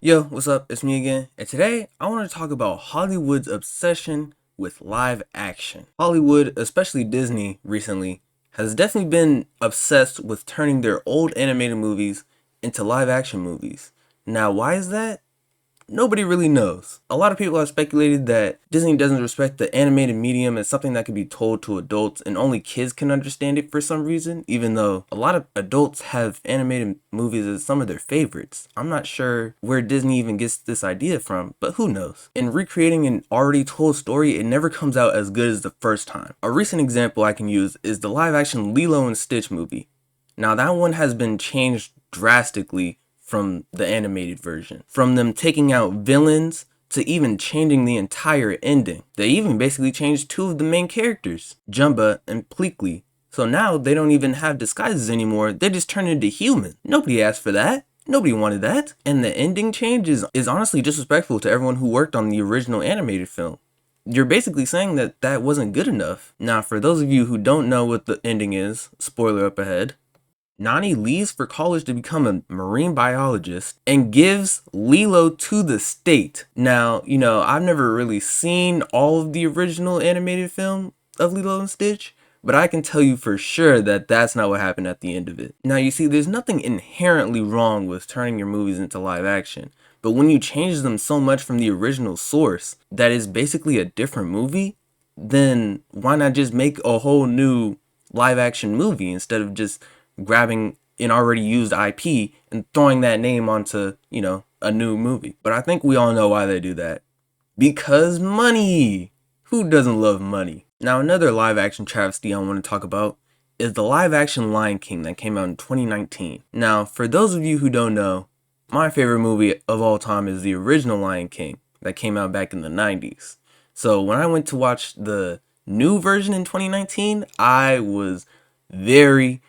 Yo, what's up? It's me again, and today I want to talk about Hollywood's obsession with live action. Hollywood, especially Disney recently, has definitely been obsessed with turning their old animated movies into live action movies. Now, why is that? Nobody really knows. A lot of people have speculated that Disney doesn't respect the animated medium as something that can be told to adults and only kids can understand it for some reason, even though a lot of adults have animated movies as some of their favorites. I'm not sure where Disney even gets this idea from, but who knows. In recreating an already told story, it never comes out as good as the first time. A recent example I can use is the live action Lilo and Stitch movie. Now that one has been changed drastically from the animated version. From them taking out villains to even changing the entire ending. They even basically changed two of the main characters, Jumba and Pleakley. So now they don't even have disguises anymore, they just turn into humans. Nobody asked for that. Nobody wanted that. And the ending change is honestly disrespectful to everyone who worked on the original animated film. You're basically saying that that wasn't good enough. Now, for those of you who don't know what the ending is, spoiler up ahead, Nani leaves for college to become a marine biologist and gives Lilo to the state. Now, I've never really seen all of the original animated film of Lilo and Stitch, but I can tell you for sure that that's not what happened at the end of it. Now, you see, there's nothing inherently wrong with turning your movies into live action, but when you change them so much from the original source that is basically a different movie, then why not just make a whole new live action movie instead of just grabbing an already used IP and throwing that name onto, a new movie. But I think we all know why they do that. Because money! Who doesn't love money? Now, another live action travesty I want to talk about is the live action Lion King that came out in 2019. Now, for those of you who don't know, my favorite movie of all time is the original Lion King that came out back in the 90s. So when I went to watch the new version in 2019, I was very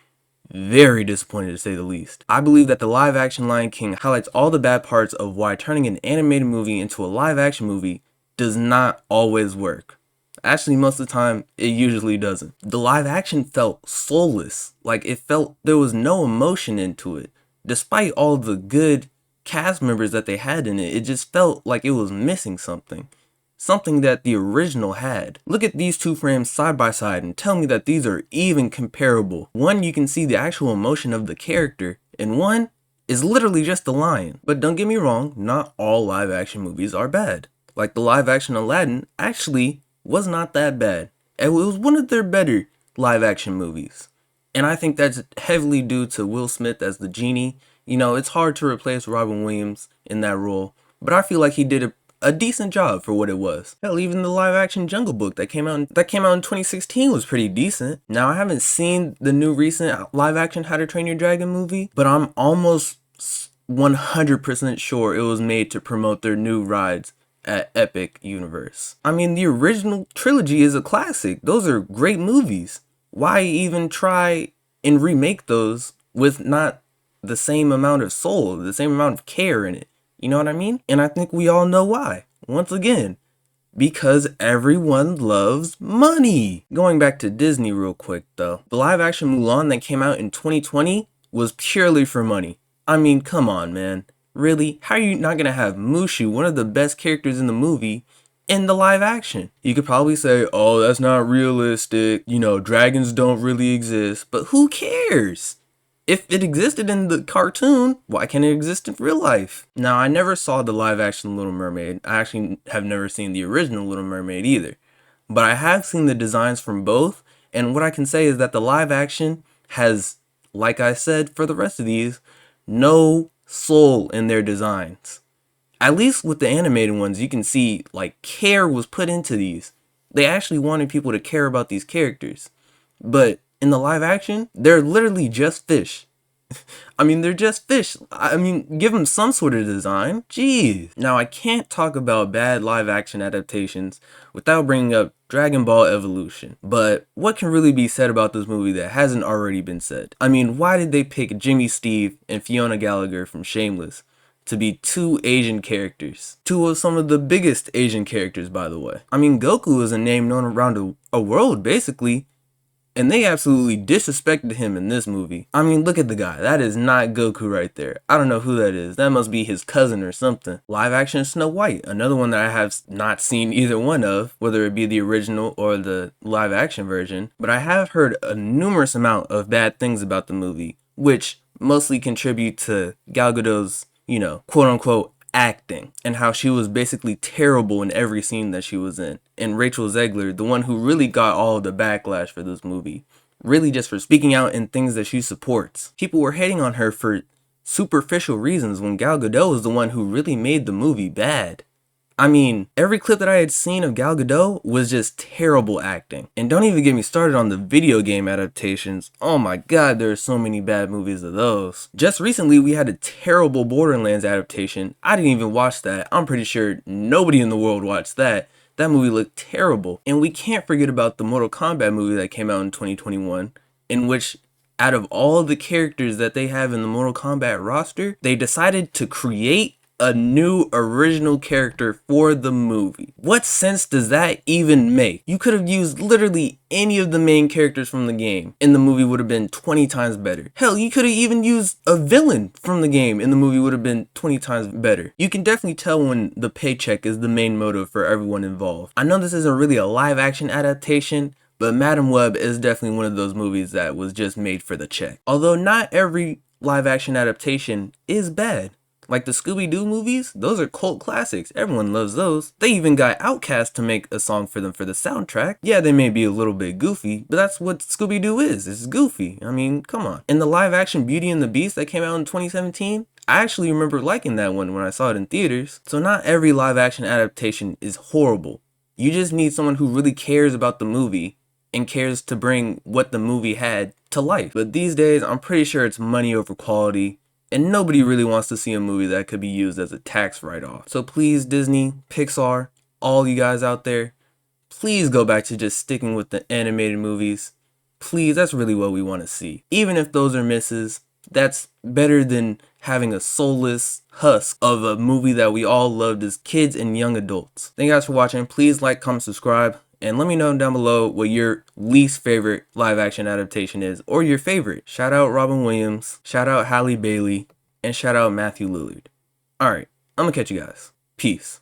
disappointed to say the least. I believe that the live action Lion King highlights all the bad parts of why turning an animated movie into a live action movie does not always work. Actually, most of the time, it usually doesn't. The live action felt soulless. Like, it felt there was no emotion into it. Despite all the good cast members that they had in it, it just felt like it was missing something. Something that the original had. Look at these two frames side by side and tell me that these are even comparable. One, you can see the actual emotion of the character, and one is literally just the lion. But don't get me wrong, not all live action movies are bad. Like the live action Aladdin actually was not that bad. It was one of their better live action movies. And I think that's heavily due to Will Smith as the genie. It's hard to replace Robin Williams in that role, but I feel like he did a decent job for what it was. Hell, even the live action Jungle Book that came out in 2016 was pretty decent. Now, I haven't seen the new recent live action How to Train Your Dragon movie, but I'm almost 100% sure it was made to promote their new rides at Epic Universe. I mean, the original trilogy is a classic. Those are great movies. Why even try and remake those with not the same amount of soul, the same amount of care in it? You know what I mean? And I think we all know why. Once again, because everyone loves money. Going back to Disney real quick though, the live action Mulan that came out in 2020 was purely for money. I mean, come on, man. Really? How are you not gonna have Mushu, one of the best characters in the movie, in the live action? You could probably say, oh, that's not realistic. Dragons don't really exist. But who cares? If it existed in the cartoon, why can't it exist in real life? Now, I never saw the live action Little Mermaid. I actually have never seen the original Little Mermaid either. But I have seen the designs from both, and what I can say is that the live action has, like I said for the rest of these, no soul in their designs. At least with the animated ones, you can see, care was put into these. They actually wanted people to care about these characters. But in the live action, they're literally just fish. I mean, they're just fish. I mean, give them some sort of design. Jeez. Now, I can't talk about bad live action adaptations without bringing up Dragon Ball Evolution. But what can really be said about this movie that hasn't already been said? I mean, why did they pick Jimmy Steve and Fiona Gallagher from Shameless to be two Asian characters? Two of some of the biggest Asian characters, by the way. I mean, Goku is a name known around a world, basically. And they absolutely disrespected him in this movie. I mean, look at the guy. That is not Goku right there. I don't know who that is. That must be his cousin or something. Live action Snow White, another one that I have not seen either one of, whether it be the original or the live action version. But I have heard a numerous amount of bad things about the movie, which mostly contribute to Gal Gadot's, quote unquote, acting, and how she was basically terrible in every scene that she was in. And Rachel Zegler, the one who really got all of the backlash for this movie, really just for speaking out in things that she supports. People were hating on her for superficial reasons when Gal Gadot was the one who really made the movie bad. I mean, every clip that I had seen of Gal Gadot was just terrible acting. And don't even get me started on the video game adaptations. Oh my god, there are so many bad movies of those. Just recently, we had a terrible Borderlands adaptation. I didn't even watch that. I'm pretty sure nobody in the world watched that. That movie looked terrible. And we can't forget about the Mortal Kombat movie that came out in 2021, in which out of all the characters that they have in the Mortal Kombat roster, they decided to create a new original character for the movie. What sense does that even make? You could have used literally any of the main characters from the game and the movie would have been 20 times better. Hell, you could have even used a villain from the game and the movie would have been 20 times better. You can definitely tell when the paycheck is the main motive for everyone involved. I know this isn't really a live action adaptation, but Madam Web is definitely one of those movies that was just made for the check. Although not every live action adaptation is bad. Like the Scooby-Doo movies, those are cult classics. Everyone loves those. They even got Outkast to make a song for them for the soundtrack. Yeah, they may be a little bit goofy, but that's what Scooby-Doo is. It's goofy. I mean, come on. In the live action Beauty and the Beast that came out in 2017, I actually remember liking that one when I saw it in theaters. So not every live action adaptation is horrible. You just need someone who really cares about the movie and cares to bring what the movie had to life. But these days, I'm pretty sure it's money over quality. And nobody really wants to see a movie that could be used as a tax write-off. So please, Disney, Pixar, all you guys out there, please go back to just sticking with the animated movies. Please, that's really what we want to see. Even if those are misses, that's better than having a soulless husk of a movie that we all loved as kids and young adults. Thank you guys for watching. Please like, comment, subscribe. And let me know down below what your least favorite live action adaptation is, or your favorite. Shout out Robin Williams, shout out Halle Bailey, and shout out Matthew Lillard. Alright, I'm gonna catch you guys. Peace.